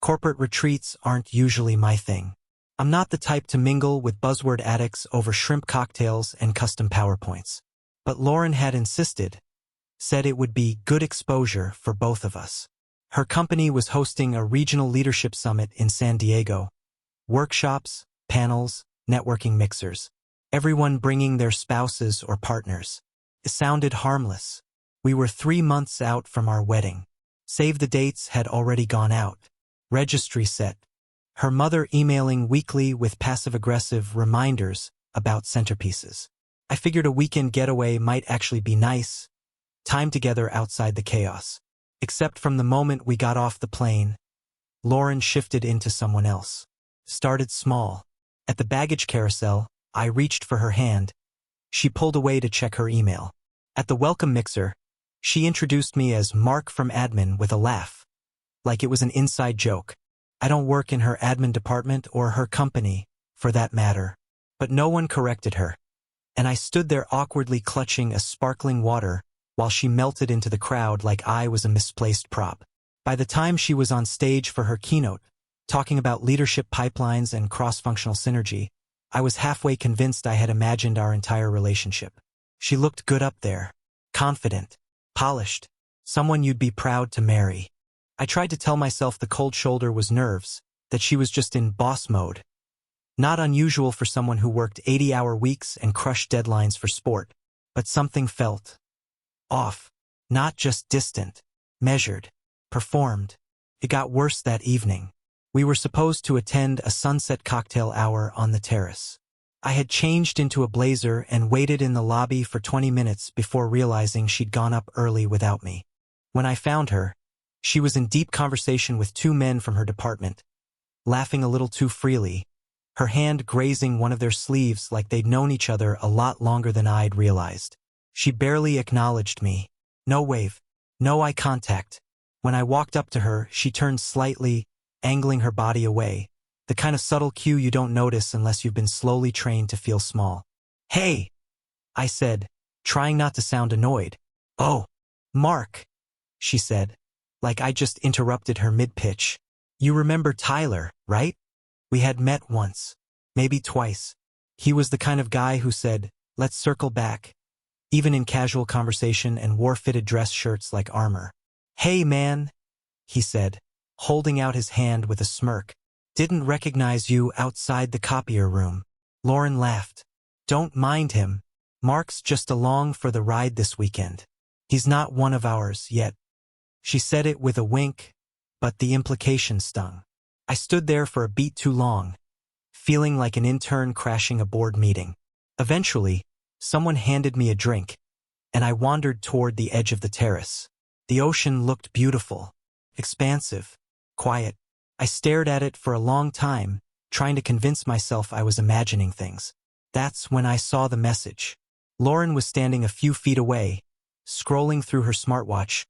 Corporate retreats aren't usually my thing. I'm not the type to mingle with buzzword addicts over shrimp cocktails and custom PowerPoints. But Lauren had insisted, said it would be good exposure for both of us. Her company was hosting a regional leadership summit in San Diego. Workshops, panels, networking mixers. Everyone bringing their spouses or partners. It sounded harmless. We were 3 months out from our wedding. Save the dates had already gone out. Registry set. Her mother emailing weekly with passive-aggressive reminders about centerpieces. I figured a weekend getaway might actually be nice. Time together outside the chaos. Except from the moment we got off the plane, Lauren shifted into someone else. Started small. At the baggage carousel, I reached for her hand. She pulled away to check her email. At the welcome mixer, she introduced me as Mark from admin with a laugh. Like it was an inside joke. I don't work in her admin department or her company, for that matter. But no one corrected her. And I stood there awkwardly clutching a sparkling water while she melted into the crowd like I was a misplaced prop. By the time she was on stage for her keynote, talking about leadership pipelines and cross-functional synergy, I was halfway convinced I had imagined our entire relationship. She looked good up there. Confident. Polished. Someone you'd be proud to marry. I tried to tell myself the cold shoulder was nerves, that she was just in boss mode. Not unusual for someone who worked 80-hour weeks and crushed deadlines for sport. But something felt off. Not just distant. Measured. Performed. It got worse that evening. We were supposed to attend a sunset cocktail hour on the terrace. I had changed into a blazer and waited in the lobby for 20 minutes before realizing she'd gone up early without me. When I found her, she was in deep conversation with 2 men from her department, laughing a little too freely, her hand grazing one of their sleeves like they'd known each other a lot longer than I'd realized. She barely acknowledged me. No wave. No eye contact. When I walked up to her, she turned slightly, angling her body away, the kind of subtle cue you don't notice unless you've been slowly trained to feel small. "Hey," I said, trying not to sound annoyed. "Oh, Mark," she said, like I just interrupted her mid-pitch. "You remember Tyler, right? We had met once. Maybe twice. He was the kind of guy who said, 'Let's circle back,' even in casual conversation, and wore fitted dress shirts like armor." "Hey man," he said, holding out his hand with a smirk. "Didn't recognize you outside the copier room." Lauren laughed. "Don't mind him. Mark's just along for the ride this weekend. He's not one of ours yet." She said it with a wink, but the implication stung. I stood there for a beat too long, feeling like an intern crashing a board meeting. Eventually, someone handed me a drink, and I wandered toward the edge of the terrace. The ocean looked beautiful, expansive, quiet. I stared at it for a long time, trying to convince myself I was imagining things. That's when I saw the message. Lauren was standing a few feet away, scrolling through her smartwatch,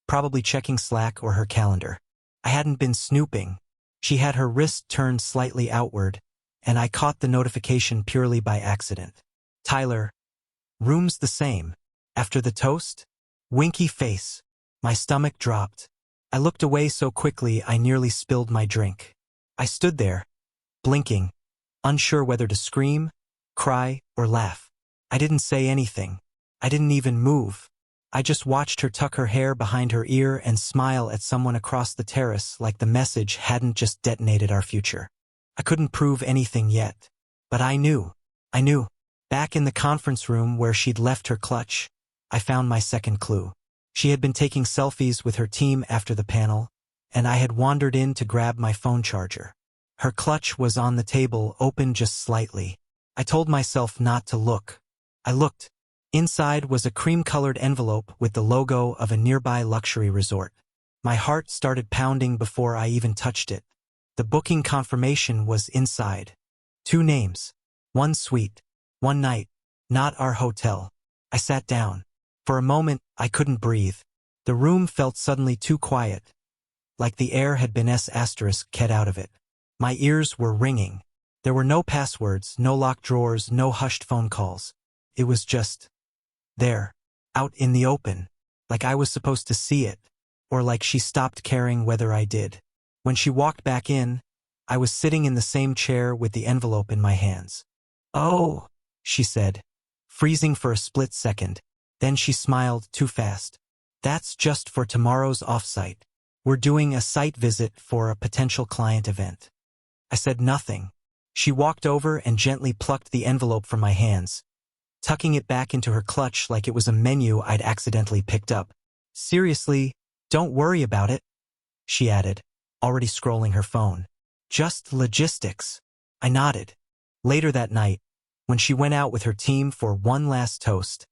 probably checking Slack or her calendar. I hadn't been snooping. She had her wrist turned slightly outward, and I caught the notification purely by accident. "Tyler, room's the same. After the toast?" Winky face. My stomach dropped. I looked away so quickly I nearly spilled my drink. I stood there, blinking, unsure whether to scream, cry, or laugh. I didn't say anything. I didn't even move. I just watched her tuck her hair behind her ear and smile at someone across the terrace like the message hadn't just detonated our future. I couldn't prove anything yet. But I knew. Back in the conference room where she'd left her clutch, I found my second clue. She had been taking selfies with her team after the panel, and I had wandered in to grab my phone charger. Her clutch was on the table, open just slightly. I told myself not to look. I looked. Inside was a cream-colored envelope with the logo of a nearby luxury resort. My heart started pounding before I even touched it. The booking confirmation was inside. 2 names. 1 suite. 1 night. Not our hotel. I sat down. For a moment, I couldn't breathe. The room felt suddenly too quiet, like the air had been ket out of it. My ears were ringing. There were no passwords, no locked drawers, no hushed phone calls. It was just there, out in the open, like I was supposed to see it, or like she stopped caring whether I did. When she walked back in, I was sitting in the same chair with the envelope in my hands. "Oh," she said, freezing for a split second. Then she smiled too fast. "That's just for tomorrow's offsite. We're doing a site visit for a potential client event." I said nothing. She walked over and gently plucked the envelope from my hands, tucking it back into her clutch like it was a menu I'd accidentally picked up. "Seriously, don't worry about it," she added, already scrolling her phone. "Just logistics." I nodded. Later that night, when she went out with her team for one last toast,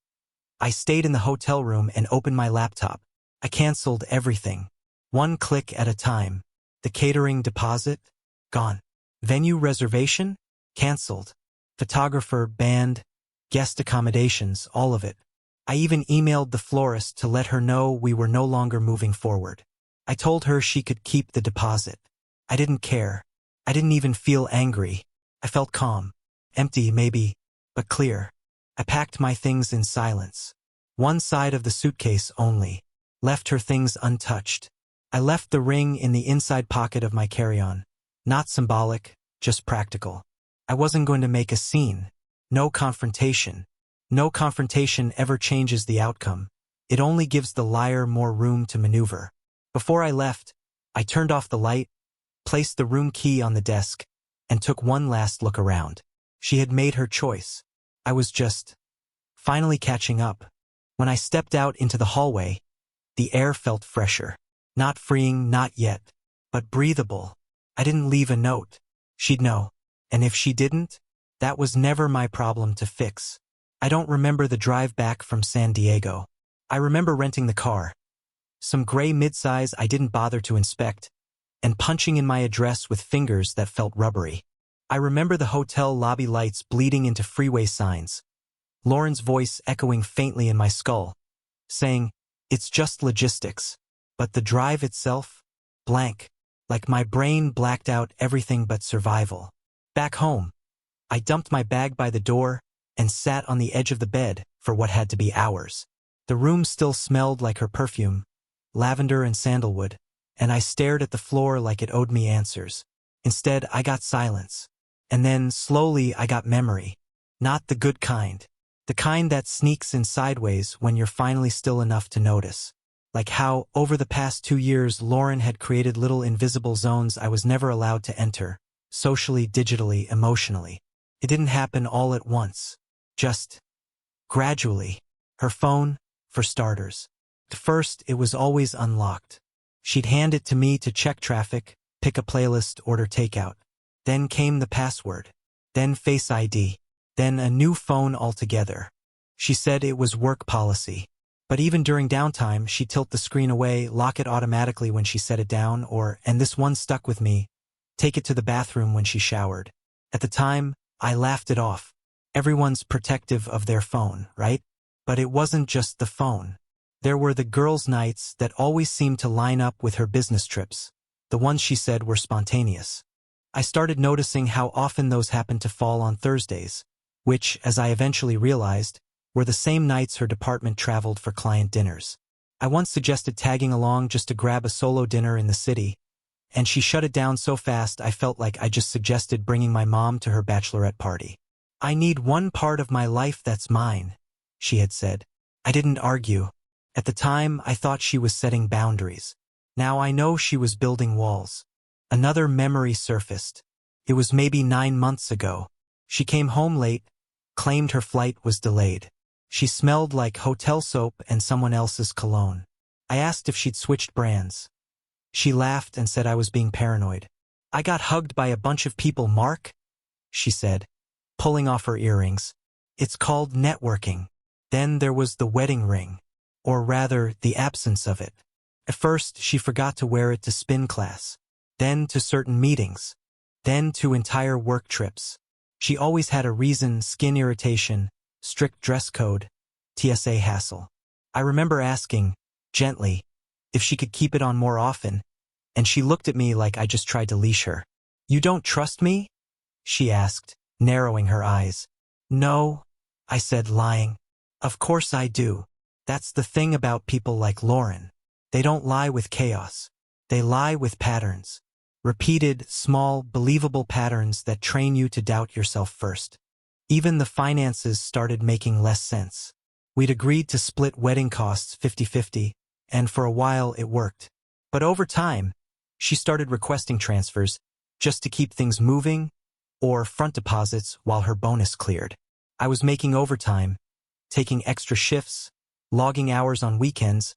I stayed in the hotel room and opened my laptop. I canceled everything, one click at a time. The catering deposit? Gone. Venue reservation? Canceled. Photographer banned. Guest accommodations, all of it. I even emailed the florist to let her know we were no longer moving forward. I told her she could keep the deposit. I didn't care. I didn't even feel angry. I felt calm. Empty, maybe, but clear. I packed my things in silence. One side of the suitcase only. Left her things untouched. I left the ring in the inside pocket of my carry-on. Not symbolic, just practical. I wasn't going to make a scene. No confrontation. No confrontation ever changes the outcome. It only gives the liar more room to maneuver. Before I left, I turned off the light, placed the room key on the desk, and took one last look around. She had made her choice. I was just finally catching up. When I stepped out into the hallway, the air felt fresher. Not freeing, not yet, but breathable. I didn't leave a note. She'd know. And if she didn't, that was never my problem to fix. I don't remember the drive back from San Diego. I remember renting the car. Some gray midsize I didn't bother to inspect, and punching in my address with fingers that felt rubbery. I remember the hotel lobby lights bleeding into freeway signs, Lauren's voice echoing faintly in my skull, saying, "It's just logistics." But the drive itself? Blank. Like my brain blacked out everything but survival. Back home, I dumped my bag by the door and sat on the edge of the bed for what had to be hours. The room still smelled like her perfume, lavender and sandalwood, and I stared at the floor like it owed me answers. Instead, I got silence. And then, slowly, I got memory. Not the good kind. The kind that sneaks in sideways when you're finally still enough to notice. Like how, over the past 2 years, Lauren had created little invisible zones I was never allowed to enter, socially, digitally, emotionally. It didn't happen all at once. Just gradually. Her phone, for starters. At first, it was always unlocked. She'd hand it to me to check traffic, pick a playlist, order takeout. Then came the password. Then Face ID. Then a new phone altogether. She said it was work policy. But even during downtime, she'd tilt the screen away, lock it automatically when she set it down, or, and this one stuck with me, take it to the bathroom when she showered. At the time, I laughed it off. Everyone's protective of their phone, right? But it wasn't just the phone. There were the girls' nights that always seemed to line up with her business trips. The ones she said were spontaneous. I started noticing how often those happened to fall on Thursdays, which, as I eventually realized, were the same nights her department traveled for client dinners. I once suggested tagging along just to grab a solo dinner in the city, and she shut it down so fast I felt like I just suggested bringing my mom to her bachelorette party. "I need one part of my life that's mine," she had said. I didn't argue. At the time, I thought she was setting boundaries. Now I know she was building walls. Another memory surfaced. It was maybe 9 months ago. She came home late, claimed her flight was delayed. She smelled like hotel soap and someone else's cologne. I asked if she'd switched brands. She laughed and said I was being paranoid. "I got hugged by a bunch of people, Mark," she said, pulling off her earrings. "It's called networking." Then there was the wedding ring, or rather, the absence of it. At first, she forgot to wear it to spin class, then to certain meetings, then to entire work trips. She always had a reason: skin irritation, strict dress code, TSA hassle. I remember asking, gently, if she could keep it on more often, and she looked at me like I just tried to leash her. "You don't trust me?" she asked, narrowing her eyes. "No," I said, lying. "Of course I do. That's the thing about people like Lauren. They don't lie with chaos. They lie with patterns. Repeated, small, believable patterns that train you to doubt yourself first. Even the finances started making less sense. We'd agreed to split wedding costs 50-50, and for a while it worked. But over time, she started requesting transfers just to keep things moving, or front deposits while her bonus cleared. I was making overtime, taking extra shifts, logging hours on weekends,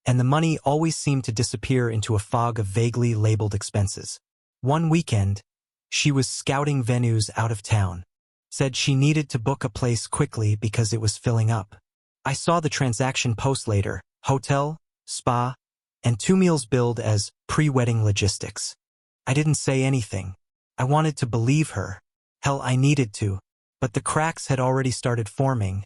and the money always seemed to disappear into a fog of vaguely labeled expenses. One weekend, she was scouting venues out of town, said she needed to book a place quickly because it was filling up. I saw the transaction post later, hotel, spa, and 2 meals billed as pre-wedding logistics. I didn't say anything. I wanted to believe her. Hell, I needed to. But the cracks had already started forming.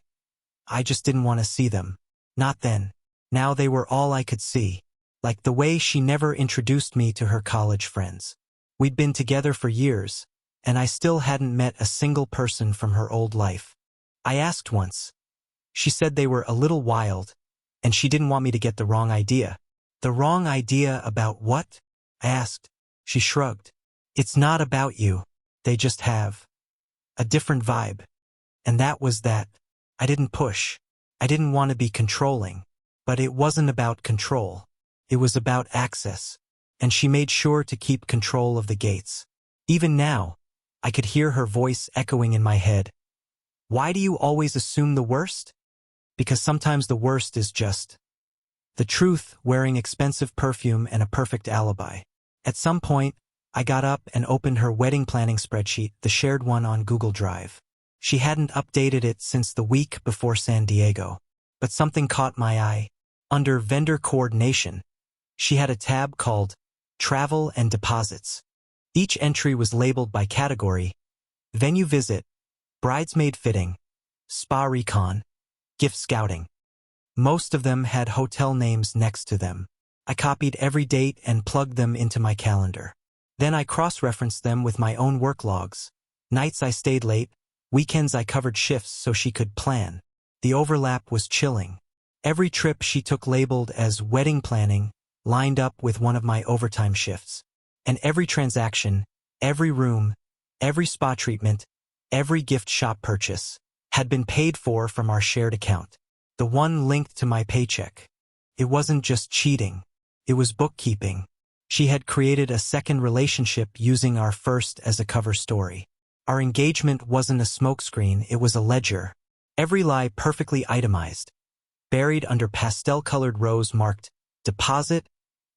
I just didn't want to see them. Not then. Now they were all I could see. Like the way she never introduced me to her college friends. We'd been together for years, and I still hadn't met a single person from her old life. I asked once. She said they were a little wild, and she didn't want me to get the wrong idea. The wrong idea about what? I asked. She shrugged. It's not about you. They just have a different vibe. And that was that. I didn't push. I didn't want to be controlling. But it wasn't about control. It was about access. And she made sure to keep control of the gates. Even now, I could hear her voice echoing in my head. Why do you always assume the worst? Because sometimes the worst is just the truth, wearing expensive perfume and a perfect alibi. At some point, I got up and opened her wedding planning spreadsheet, the shared one on Google Drive. She hadn't updated it since the week before San Diego. But something caught my eye. Under vendor coordination, she had a tab called Travel and Deposits. Each entry was labeled by category: venue visit, bridesmaid fitting, spa recon, gift scouting. Most of them had hotel names next to them. I copied every date and plugged them into my calendar. Then I cross-referenced them with my own work logs. Nights I stayed late, weekends I covered shifts so she could plan. The overlap was chilling. Every trip she took labeled as wedding planning lined up with one of my overtime shifts. And every transaction, every room, every spa treatment, every gift shop purchase had been paid for from our shared account. The one linked to my paycheck. It wasn't just cheating. It was bookkeeping. She had created a second relationship using our first as a cover story. Our engagement wasn't a smokescreen, it was a ledger. Every lie perfectly itemized, buried under pastel-colored rows marked deposit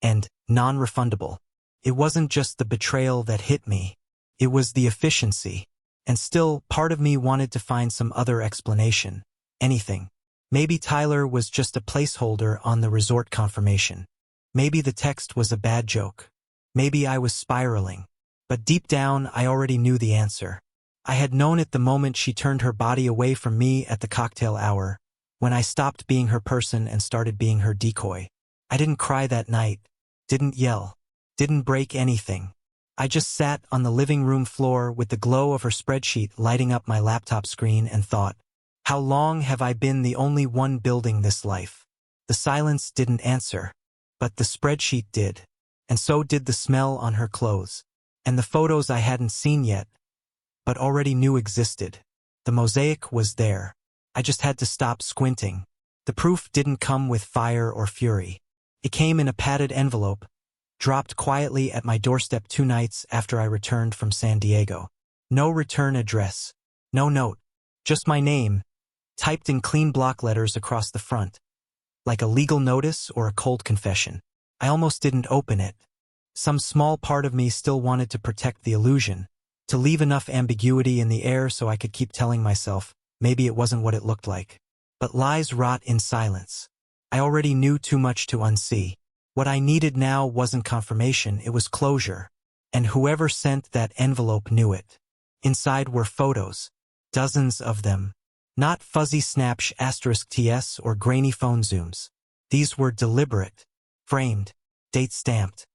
and non-refundable. It wasn't just the betrayal that hit me. It was the efficiency. And still, part of me wanted to find some other explanation. Anything. Maybe Tyler was just a placeholder on the resort confirmation. Maybe the text was a bad joke. Maybe I was spiraling. But deep down, I already knew the answer. I had known it the moment she turned her body away from me at the cocktail hour, when I stopped being her person and started being her decoy. I didn't cry that night, didn't yell, didn't break anything. I just sat on the living room floor with the glow of her spreadsheet lighting up my laptop screen and thought, how long have I been the only one building this life? The silence didn't answer, but the spreadsheet did, and so did the smell on her clothes, and the photos I hadn't seen yet, but already knew existed. The mosaic was there. I just had to stop squinting. The proof didn't come with fire or fury. It came in a padded envelope, dropped quietly at my doorstep 2 nights after I returned from San Diego. No return address. No note. Just my name, typed in clean block letters across the front, like a legal notice or a cold confession. I almost didn't open it. Some small part of me still wanted to protect the illusion, to leave enough ambiguity in the air so I could keep telling myself, maybe it wasn't what it looked like. But lies rot in silence. I already knew too much to unsee. What I needed now wasn't confirmation, it was closure. And whoever sent that envelope knew it. Inside were photos. Dozens of them. Not fuzzy snapsh *TS or grainy phone zooms. These were deliberate, framed, date-stamped.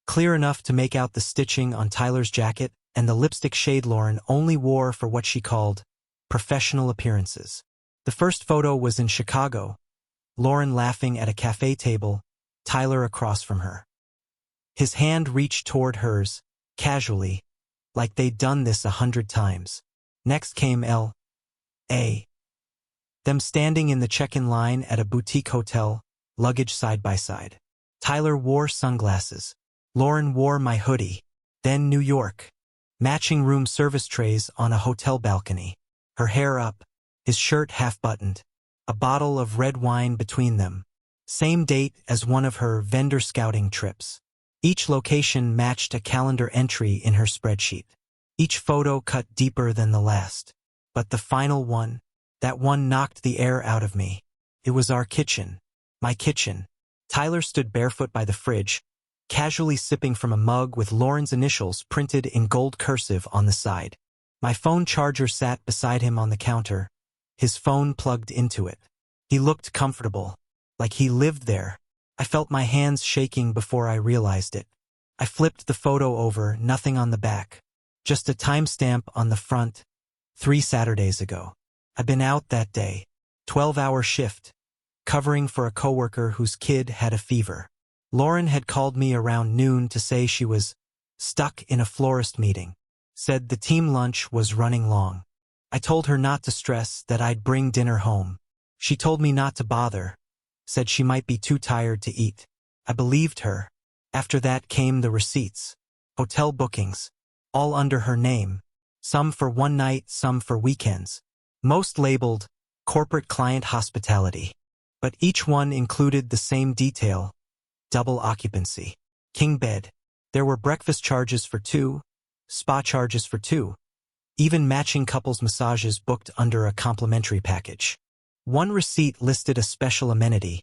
Clear enough to make out the stitching on Tyler's jacket and the lipstick shade Lauren only wore for what she called professional appearances. The first photo was in Chicago, Lauren laughing at a cafe table, Tyler across from her. His hand reached toward hers, casually, like they'd done this 100 times. Next came L.A. Them standing in the check-in line at a boutique hotel, luggage side by side. Tyler wore sunglasses. Lauren wore my hoodie. Then New York. Matching room service trays on a hotel balcony. Her hair up, his shirt half-buttoned. A bottle of red wine between them. Same date as one of her vendor scouting trips. Each location matched a calendar entry in her spreadsheet. Each photo cut deeper than the last. But the final one, that one knocked the air out of me. It was our kitchen. My kitchen. Tyler stood barefoot by the fridge, casually sipping from a mug with Lauren's initials printed in gold cursive on the side. My phone charger sat beside him on the counter, his phone plugged into it. He looked comfortable, like he lived there. I felt my hands shaking before I realized it. I flipped the photo over, nothing on the back. Just a timestamp on the front, 3 Saturdays ago. I'd been out that day, 12-hour shift, covering for a coworker whose kid had a fever. Lauren had called me around noon to say she was stuck in a florist meeting. Said the team lunch was running long. I told her not to stress, that I'd bring dinner home. She told me not to bother, said she might be too tired to eat. I believed her. After that came the receipts, hotel bookings, all under her name, some for one night, some for weekends. Most labeled corporate client hospitality. But each one included the same detail: double occupancy, king bed. There were breakfast charges for 2, spa charges for 2, even matching couples massages booked under a complimentary package. One receipt listed a special amenity: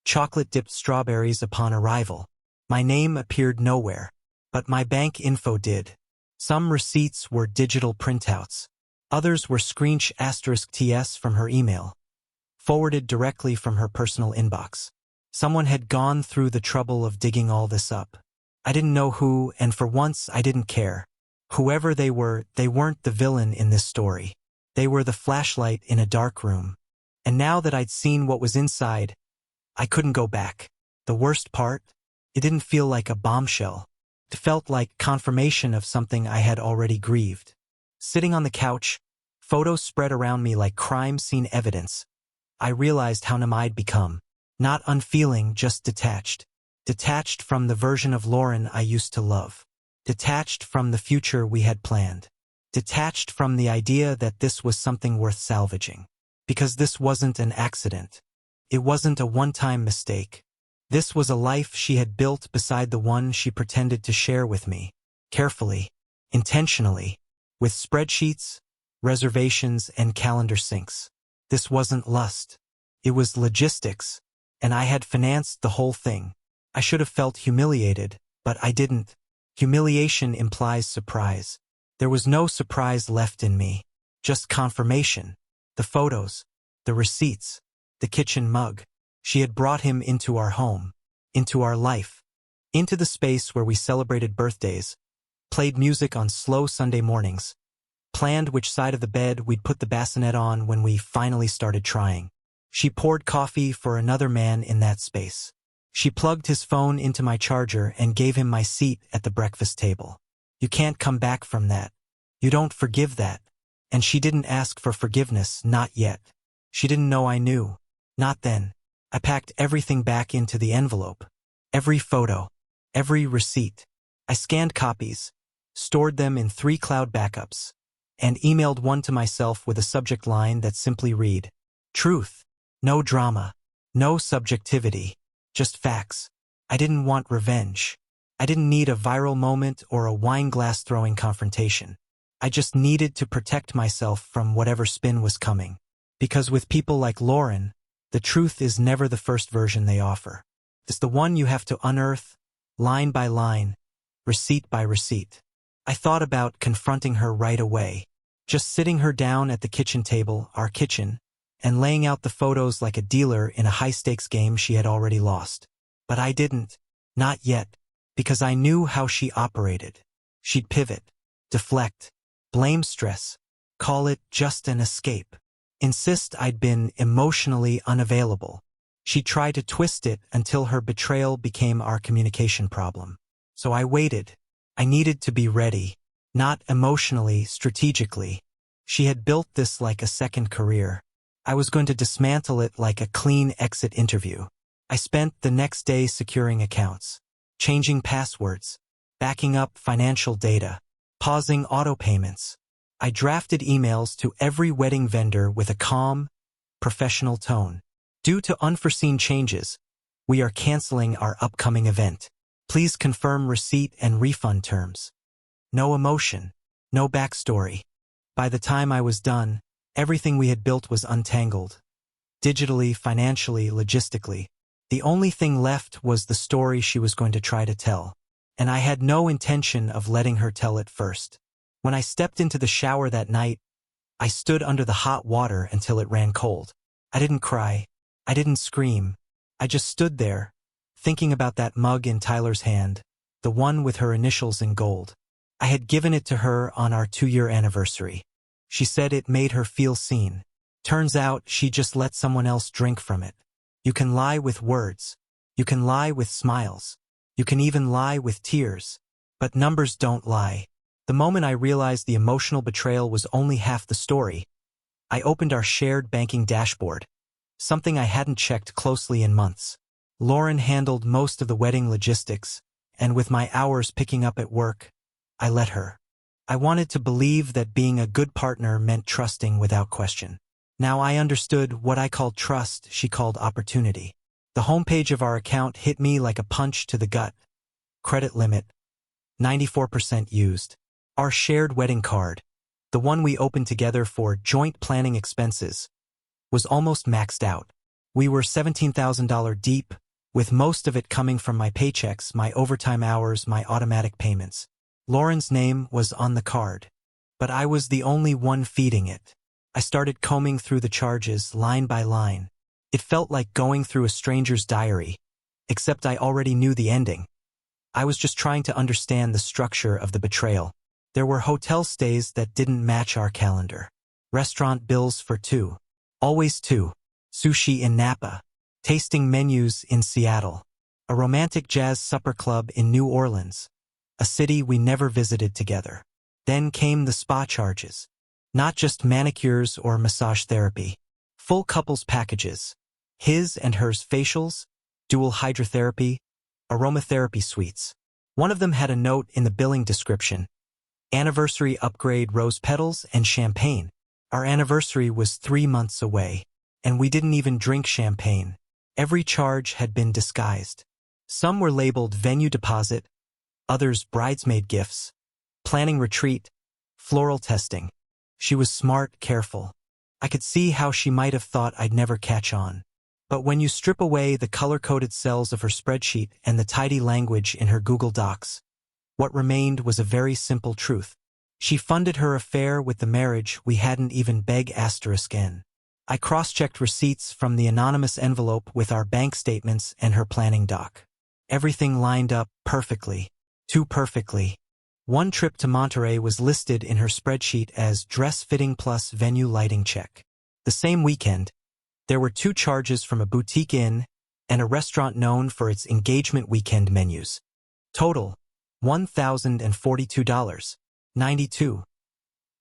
chocolate-dipped strawberries upon arrival. My name appeared nowhere, but my bank info did. Some receipts were digital printouts. Others were *TS from her email, forwarded directly from her personal inbox. Someone had gone through the trouble of digging all this up. I didn't know who, and for once I didn't care. Whoever they were, they weren't the villain in this story. They were the flashlight in a dark room. And now that I'd seen what was inside, I couldn't go back. The worst part? It didn't feel like a bombshell. It felt like confirmation of something I had already grieved. Sitting on the couch, photos spread around me like crime scene evidence. I realized how numb I'd become. Not unfeeling, just detached. Detached from the version of Lauren I used to love. Detached from the future we had planned. Detached from the idea that this was something worth salvaging. Because this wasn't an accident. It wasn't a one-time mistake. This was a life she had built beside the one she pretended to share with me. Carefully. Intentionally. With spreadsheets, reservations, and calendar syncs. This wasn't lust. It was logistics. And I had financed the whole thing. I should have felt humiliated, but I didn't. Humiliation implies surprise. There was no surprise left in me. Just confirmation. The photos. The receipts. The kitchen mug. She had brought him into our home. Into our life. Into the space where we celebrated birthdays. Played music on slow Sunday mornings. Planned which side of the bed we'd put the bassinet on when we finally started trying. She poured coffee for another man in that space. She plugged his phone into my charger and gave him my seat at the breakfast table. You can't come back from that. You don't forgive that. And she didn't ask for forgiveness, not yet. She didn't know I knew. Not then. I packed everything back into the envelope. Every photo. Every receipt. I scanned copies, stored them in 3 cloud backups, and emailed one to myself with a subject line that simply read, "Truth. No drama. No subjectivity. Just facts." I didn't want revenge. I didn't need a viral moment or a wine-glass-throwing confrontation. I just needed to protect myself from whatever spin was coming. Because with people like Lauren, the truth is never the first version they offer. It's the one you have to unearth, line by line, receipt by receipt. I thought about confronting her right away, just sitting her down at the kitchen table, our kitchen, and laying out the photos like a dealer in a high-stakes game she had already lost. But I didn't. Not yet. Because I knew how she operated. She'd pivot, deflect, blame stress, call it just an escape, insist I'd been emotionally unavailable. She'd try to twist it until her betrayal became our communication problem. So I waited. I needed to be ready, not emotionally, strategically. She had built this like a second career. I was going to dismantle it like a clean exit interview. I spent the next day securing accounts, changing passwords, backing up financial data, pausing auto payments. I drafted emails to every wedding vendor with a calm, professional tone. Due to unforeseen changes, we are canceling our upcoming event. Please confirm receipt and refund terms. No emotion, no backstory. By the time I was done, everything we had built was untangled. Digitally, financially, logistically. The only thing left was the story she was going to try to tell. And I had no intention of letting her tell it first. When I stepped into the shower that night, I stood under the hot water until it ran cold. I didn't cry. I didn't scream. I just stood there, thinking about that mug in Tyler's hand, the one with her initials in gold. I had given it to her on our 2-year anniversary. She said it made her feel seen. Turns out she just let someone else drink from it. You can lie with words. You can lie with smiles. You can even lie with tears. But numbers don't lie. The moment I realized the emotional betrayal was only half the story, I opened our shared banking dashboard, something I hadn't checked closely in months. Lauren handled most of the wedding logistics, and with my hours picking up at work, I let her. I wanted to believe that being a good partner meant trusting without question. Now I understood what I called trust, she called opportunity. The homepage of our account hit me like a punch to the gut. Credit limit, 94% used. Our shared wedding card, the one we opened together for joint planning expenses, was almost maxed out. We were $17,000 deep, with most of it coming from my paychecks, my overtime hours, my automatic payments. Lauren's name was on the card, but I was the only one feeding it. I started combing through the charges line by line. It felt like going through a stranger's diary, except I already knew the ending. I was just trying to understand the structure of the betrayal. There were hotel stays that didn't match our calendar. Restaurant bills for 2. Always 2. Sushi in Napa. Tasting menus in Seattle. A romantic jazz supper club in New Orleans. A city we never visited together. Then came the spa charges. Not just manicures or massage therapy. Full couples packages. His and hers facials, dual hydrotherapy, aromatherapy suites. One of them had a note in the billing description. Anniversary upgrade rose petals and champagne. Our anniversary was 3 months away, and we didn't even drink champagne. Every charge had been disguised. Some were labeled venue deposit, others bridesmaid gifts, planning retreat, floral testing. She was smart, careful. I could see how she might have thought I'd never catch on. But when you strip away the color-coded cells of her spreadsheet and the tidy language in her Google Docs, what remained was a very simple truth. She funded her affair with the marriage we hadn't even **N. I cross-checked receipts from the anonymous envelope with our bank statements and her planning doc. Everything lined up perfectly. Too perfectly. One trip to Monterey was listed in her spreadsheet as dress fitting plus venue lighting check. The same weekend, there were 2 charges from a boutique inn and a restaurant known for its engagement weekend menus. Total, $1,042.92.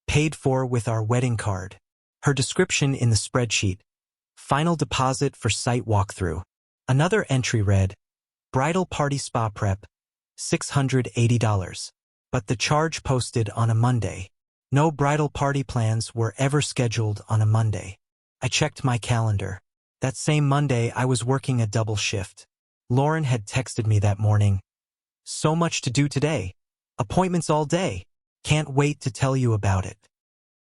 Paid for with our wedding card. Her description in the spreadsheet, final deposit for site walkthrough. Another entry read, bridal party spa prep, $680. But the charge posted on a Monday. No bridal party plans were ever scheduled on a Monday. I checked my calendar. That same Monday I was working a double shift. Lauren had texted me that morning. So much to do today. Appointments all day. Can't wait to tell you about it.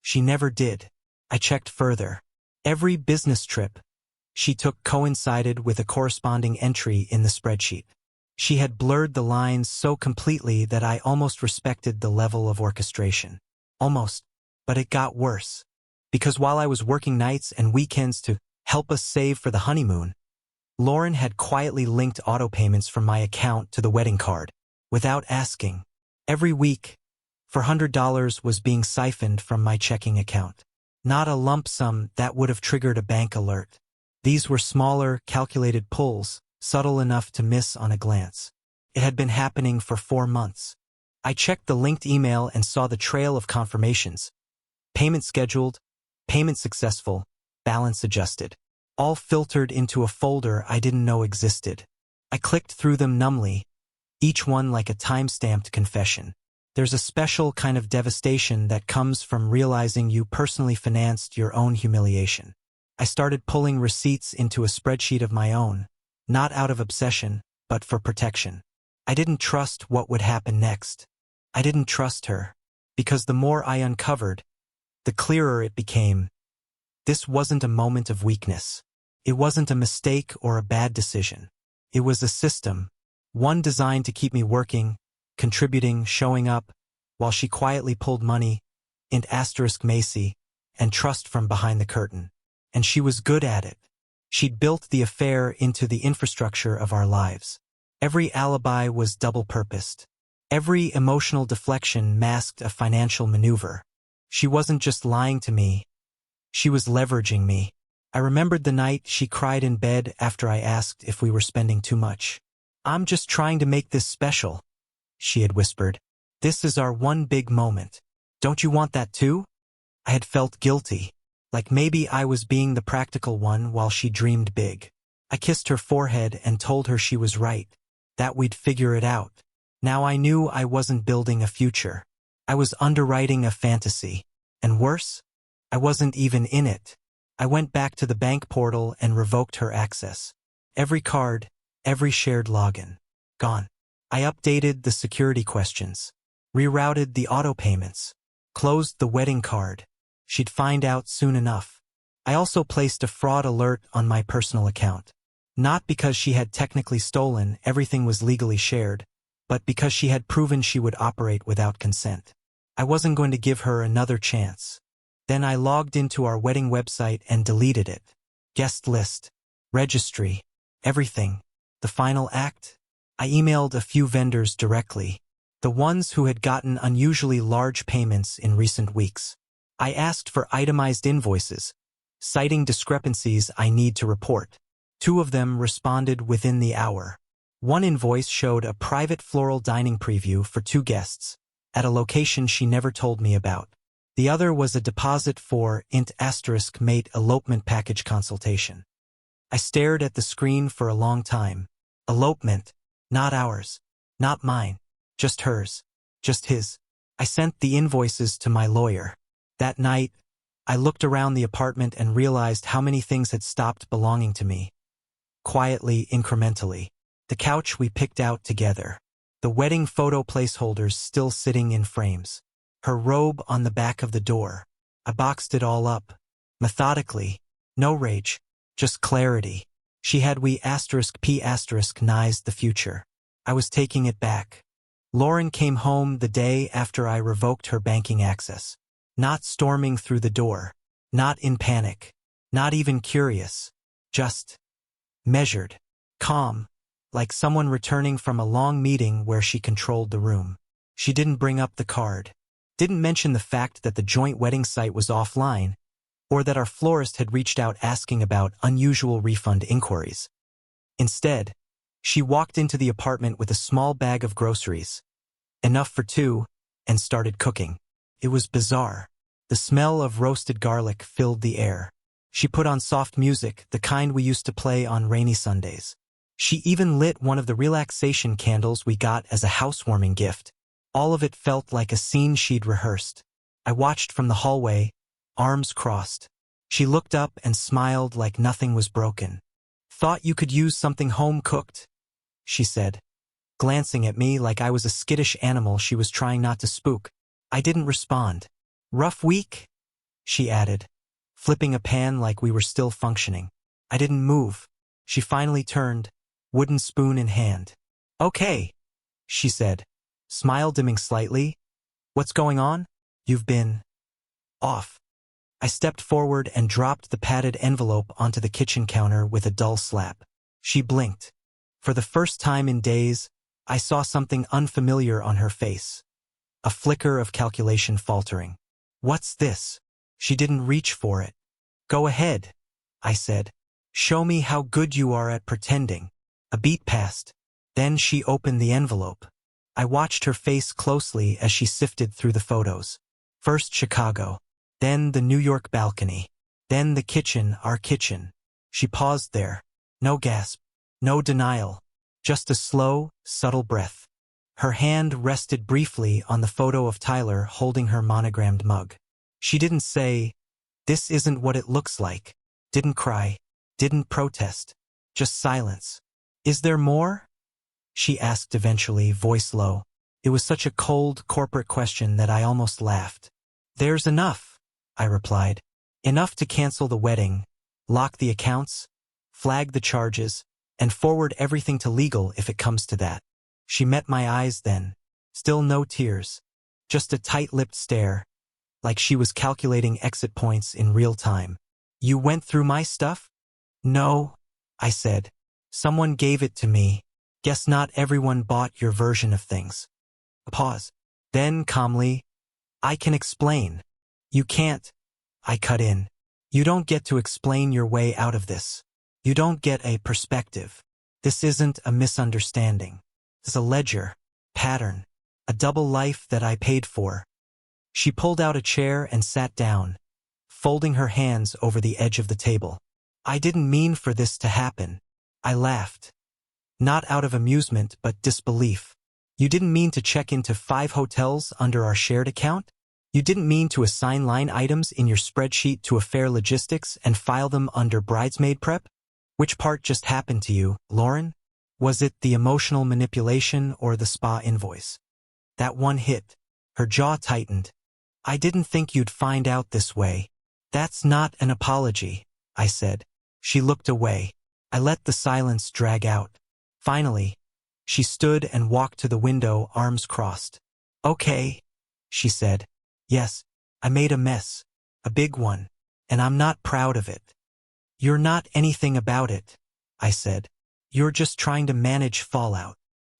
She never did. I checked further. Every business trip she took coincided with a corresponding entry in the spreadsheet. She had blurred the lines so completely that I almost respected the level of orchestration. Almost. But it got worse. Because while I was working nights and weekends to help us save for the honeymoon, Lauren had quietly linked auto payments from my account to the wedding card, without asking. Every week, $400 was being siphoned from my checking account. Not a lump sum that would have triggered a bank alert. These were smaller, calculated pulls, subtle enough to miss on a glance. It had been happening for 4 months. I checked the linked email and saw the trail of confirmations. Payment scheduled, payment successful, balance adjusted. All filtered into a folder I didn't know existed. I clicked through them numbly, each one like a time-stamped confession. There's a special kind of devastation that comes from realizing you personally financed your own humiliation. I started pulling receipts into a spreadsheet of my own, not out of obsession, but for protection. I didn't trust what would happen next. I didn't trust her, because the more I uncovered, the clearer it became. This wasn't a moment of weakness. It wasn't a mistake or a bad decision. It was a system, one designed to keep me working, contributing, showing up, while she quietly pulled money, *Macy, and trust from behind the curtain. And she was good at it. She'd built the affair into the infrastructure of our lives. Every alibi was double-purposed. Every emotional deflection masked a financial maneuver. She wasn't just lying to me. She was leveraging me. I remembered the night she cried in bed after I asked if we were spending too much. "I'm just trying to make this special," she had whispered. "This is our one big moment. Don't you want that too?" I had felt guilty, like maybe I was being the practical one while she dreamed big. I kissed her forehead and told her she was right, that we'd figure it out. Now I knew I wasn't building a future. I was underwriting a fantasy. And worse, I wasn't even in it. I went back to the bank portal and revoked her access. Every card, every shared login. Gone. I updated the security questions, rerouted the auto payments, closed the wedding card. She'd find out soon enough. I also placed a fraud alert on my personal account. Not because she had technically stolen, everything was legally shared, but because she had proven she would operate without consent. I wasn't going to give her another chance. Then I logged into our wedding website and deleted it. Guest list, registry, everything. The final act? I emailed a few vendors directly, the ones who had gotten unusually large payments in recent weeks. I asked for itemized invoices, citing discrepancies I need to report. 2 of them responded within the hour. One invoice showed a private floral dining preview for 2 guests, at a location she never told me about. The other was a deposit for *mate elopement package consultation. I stared at the screen for a long time. Elopement, not ours, not mine, just hers, just his. I sent the invoices to my lawyer. That night, I looked around the apartment and realized how many things had stopped belonging to me. Quietly, incrementally. The couch we picked out together. The wedding photo placeholders still sitting in frames. Her robe on the back of the door. I boxed it all up. Methodically. No rage. Just clarity. She had *P***nized the future. I was taking it back. Lauren came home the day after I revoked her banking access. Not storming through the door. Not in panic. Not even curious. Just measured. Calm. Like someone returning from a long meeting where she controlled the room. She didn't bring up the card. Didn't mention the fact that the joint wedding site was offline, or that our florist had reached out asking about unusual refund inquiries. Instead, she walked into the apartment with a small bag of groceries, enough for 2, and started cooking. It was bizarre. The smell of roasted garlic filled the air. She put on soft music, the kind we used to play on rainy Sundays. She even lit one of the relaxation candles we got as a housewarming gift. All of it felt like a scene she'd rehearsed. I watched from the hallway, arms crossed. She looked up and smiled like nothing was broken. "Thought you could use something home-cooked," she said, glancing at me like I was a skittish animal she was trying not to spook. I didn't respond. "Rough week?" she added, flipping a pan like we were still functioning. I didn't move. She finally turned, wooden spoon in hand. "Okay," she said, smile dimming slightly. "What's going on? You've been off." I stepped forward and dropped the padded envelope onto the kitchen counter with a dull slap. She blinked. For the first time in days, I saw something unfamiliar on her face. A flicker of calculation faltering. "What's this?" She didn't reach for it. "Go ahead," I said. "Show me how good you are at pretending." A beat passed. Then she opened the envelope. I watched her face closely as she sifted through the photos. First Chicago, then the New York balcony, then the kitchen, our kitchen. She paused there. No gasp, no denial, just a slow, subtle breath. Her hand rested briefly on the photo of Tyler holding her monogrammed mug. She didn't say, "This isn't what it looks like," didn't cry, didn't protest, just silence. "Is there more?" she asked eventually, voice low. It was such a cold, corporate question that I almost laughed. "There's enough," I replied. "Enough to cancel the wedding, lock the accounts, flag the charges, and forward everything to legal if it comes to that." She met my eyes then. Still no tears. Just a tight-lipped stare, like she was calculating exit points in real time. "You went through my stuff?" "No," I said. "Someone gave it to me. Guess not everyone bought your version of things." A pause. Then, calmly, "I can explain." "You can't," I cut in. "You don't get to explain your way out of this. You don't get a perspective. This isn't a misunderstanding. It's a ledger, pattern, a double life that I paid for." She pulled out a chair and sat down, folding her hands over the edge of the table. "I didn't mean for this to happen." I laughed. Not out of amusement, but disbelief. "You didn't mean to check into 5 hotels under our shared account? You didn't mean to assign line items in your spreadsheet to Affair Logistics and file them under bridesmaid prep? Which part just happened to you, Lauren? Was it the emotional manipulation or the spa invoice?" That one hit. Her jaw tightened. "I didn't think you'd find out this way." "That's not an apology," I said. She looked away. I let the silence drag out. Finally, she stood and walked to the window, arms crossed. "Okay," she said. "Yes, I made a mess. A big one. And I'm not proud of it." "You're not anything about it," I said. "You're just trying to manage fallout."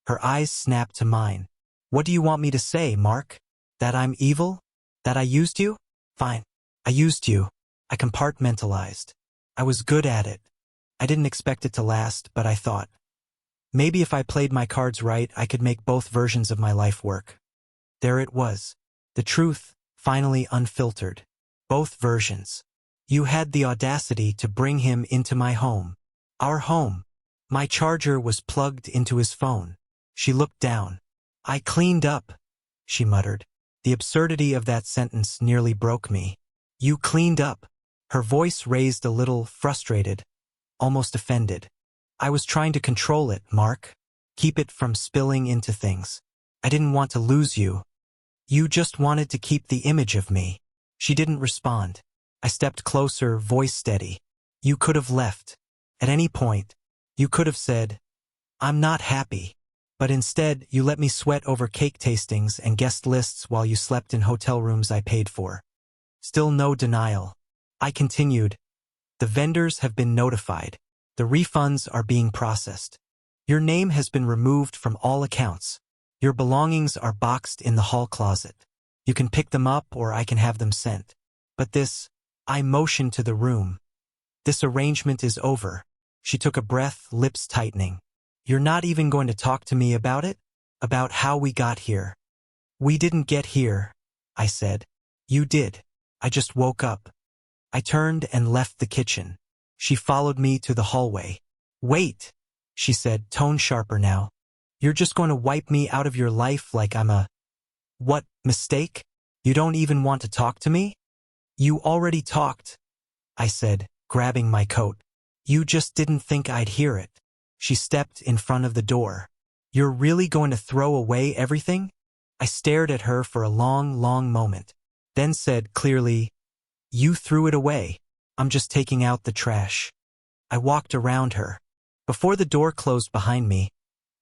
Her eyes snapped to mine. "What do you want me to say, Mark? That I'm evil? That I used you? Fine. I used you. I compartmentalized. I was good at it. I didn't expect it to last, but I thought, maybe if I played my cards right, I could make both versions of my life work." There it was. The truth, finally unfiltered. Both versions. "You had the audacity to bring him into my home. Our home. My charger was plugged into his phone." She looked down. "I cleaned up," she muttered. The absurdity of that sentence nearly broke me. "You cleaned up." Her voice raised a little, frustrated, almost offended. "I was trying to control it, Mark. Keep it from spilling into things. I didn't want to lose you. You just wanted to keep the image of me." She didn't respond. I stepped closer, voice steady. "You could have left. At any point. You could have said, 'I'm not happy.' But instead, you let me sweat over cake tastings and guest lists while you slept in hotel rooms I paid for." Still no denial. I continued, "The vendors have been notified. The refunds are being processed. Your name has been removed from all accounts. Your belongings are boxed in the hall closet. You can pick them up or I can have them sent. But this," I motioned to the room, "this arrangement is over." She took a breath, lips tightening. "You're not even going to talk to me about it? About how we got here?" "We didn't get here," I said. "You did. I just woke up." I turned and left the kitchen. She followed me to the hallway. "Wait," she said, tone sharper now. "You're just going to wipe me out of your life like I'm a... what, mistake? You don't even want to talk to me?" "You already talked," I said, grabbing my coat. "You just didn't think I'd hear it." She stepped in front of the door. "You're really going to throw away everything?" I stared at her for a long, long moment, then said clearly, "You threw it away. I'm just taking out the trash." I walked around her. Before the door closed behind me,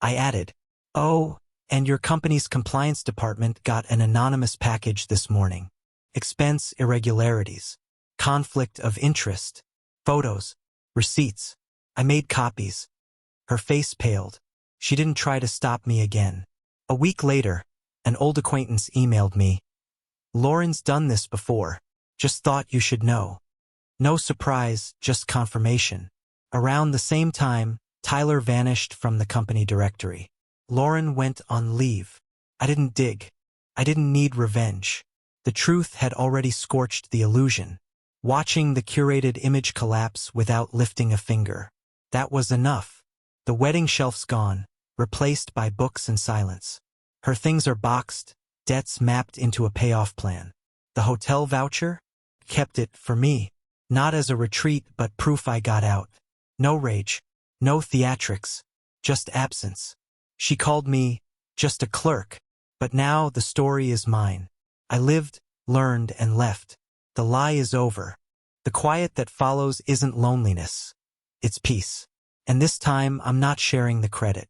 I added, "Oh, and your company's compliance department got an anonymous package this morning. Expense irregularities, conflict of interest, photos, receipts. I made copies." Her face paled. She didn't try to stop me again. A week later, an old acquaintance emailed me, "Lauren's done this before. Just thought you should know." No surprise, just confirmation. Around the same time, Tyler vanished from the company directory. Lauren went on leave. I didn't dig. I didn't need revenge. The truth had already scorched the illusion. Watching the curated image collapse without lifting a finger. That was enough. The wedding shelf's gone, replaced by books and silence. Her things are boxed, debts mapped into a payoff plan. The hotel voucher? Kept it for me. Not as a retreat, but proof I got out. No rage. No theatrics. Just absence. She called me just a clerk. But now the story is mine. I lived, learned, and left. The lie is over. The quiet that follows isn't loneliness. It's peace. And this time, I'm not sharing the credit.